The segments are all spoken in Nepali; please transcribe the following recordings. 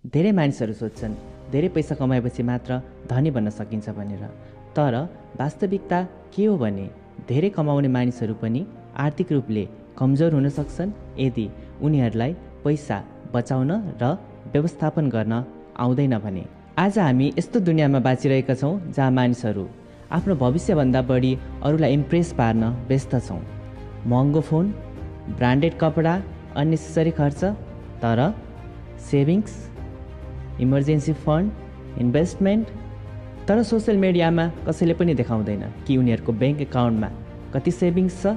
धेरै मानिसहरू सोध्छन् धेरै पैसा कमाएपछि मात्र धनी बन्न सकिन्छ भनेर। तर वास्तविकता के हो भने धेरै कमाउने मानिसहरू पनि आर्थिक रूपले कमजोर हुन सक्छन् यदि उनीहरूलाई पैसा बचाउन र व्यवस्थापन गर्न आउँदैन भने। आज हामी यस्तो दुनियाँमा बाँचिरहेका छौँ जहाँ मानिसहरू आफ्नो भविष्यभन्दा बढी अरूलाई इम्प्रेस पार्न व्यस्त छौँ। महँगो फोन, ब्रान्डेड कपडा, अननेसेसरी खर्च, तर सेभिङ्स, इमर्जेन्सी फन्ड, इन्भेस्टमेन्ट, तर सोसियल मिडियामा कसैले पनि देखाउँदैन कि उनीहरूको ब्याङ्क एकाउन्टमा कति सेभिङ्स छ,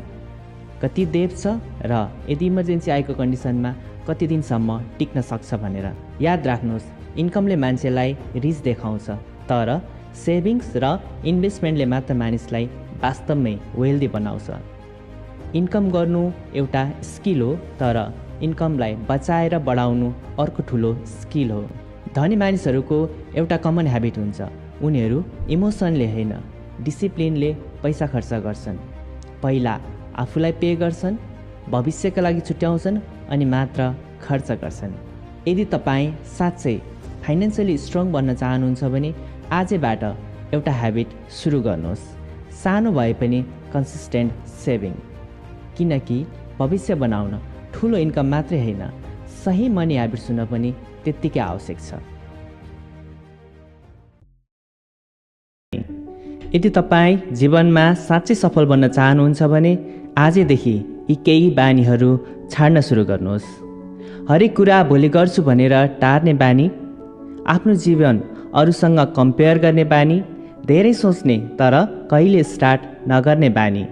कति देब छ र यदि इमर्जेन्सी आएको कन्डिसनमा कति दिनसम्म टिक्न सक्छ भनेर। याद राख्नुहोस्, इन्कमले मान्छेलाई रिच देखाउँछ, तर सेभिङ्स र इन्भेस्टमेन्टले मात्र मानिसलाई वास्तवमै वेल्दी बनाउँछ। इन्कम गर्नु एउटा स्किल हो, तर इन्कमलाई बचाएर बढाउनु अर्को ठुलो स्किल हो। धनी मानिसहरूको एउटा कमन ह्याबिट हुन्छ, उनीहरू इमोसनले होइन डिसिप्लिनले पैसा खर्च गर्छन्। पहिला आफूलाई पे गर्छन्, भविष्यका लागि छुट्याउँछन् अनि मात्र खर्च गर्छन्। यदि तपाईँ साँच्चै फाइनेन्सियली स्ट्रङ बन्न चाहनुहुन्छ भने आजैबाट एउटा ह्याबिट सुरु गर्नुहोस्, सानो भए पनि कन्सिस्टेन्ट सेभिङ। किनकि भविष्य बनाउन ठुलो इन्कम मात्रै होइन, सही मनी ह्याबिट्स हुन पनि त्यत्तिकै आवश्यक छ। यदि तपाईँ जीवनमा साँच्चै सफल बन्न चाहनुहुन्छ भने आजैदेखि यी केही बानीहरू छाड्न सुरु गर्नुहोस्। हरेक कुरा भोलि गर्छु भनेर टार्ने बानी, आफ्नो जीवन अरूसँग कम्पेयर गर्ने बानी, धेरै सोच्ने तर कहिले स्टार्ट नगर्ने बानी,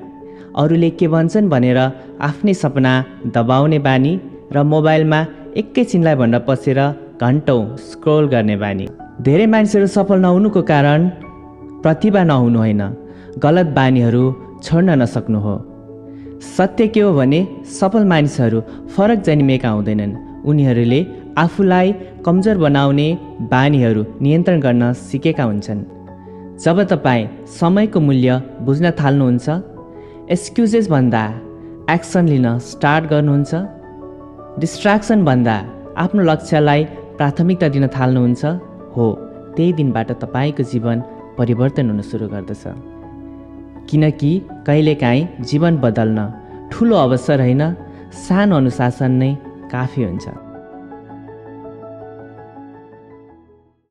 अरूले के भन्छन् भनेर आफ्नै सपना दबाउने बानी र मोबाइलमा एकैछिनलाई भनेर पसेर घन्टौँ स्क्रोल गर्ने बानी। धेरै मानिसहरू सफल नहुनुको कारण प्रतिभा नहुनु होइन, गलत बानीहरू छोड्न नसक्नु हो। सत्य के हो भने सफल मानिसहरू फरक जन्मिएका हुँदैनन्, उनीहरूले आफूलाई कमजोर बनाउने बानीहरू नियन्त्रण गर्न सिकेका हुन्छन्। जब तपाईँ समयको मूल्य बुझ्न थाल्नुहुन्छ, एक्सक्युजेस भन्दा एक्सन लिन स्टार्ट गर्नुहुन्छ, डिस्ट्र्याक्सन भन्दा आफ्नो लक्ष्यलाई प्राथमिकता दिन थाल्नुहुन्छ, हो त्यही दिनबाट तपाईँको जीवन परिवर्तन हुन सुरु गर्दछ। किनकि कहिलेकाहीँ जीवन बदल्न ठुलो अवसर होइन, सानो अनुशासन नै काफी हुन्छ।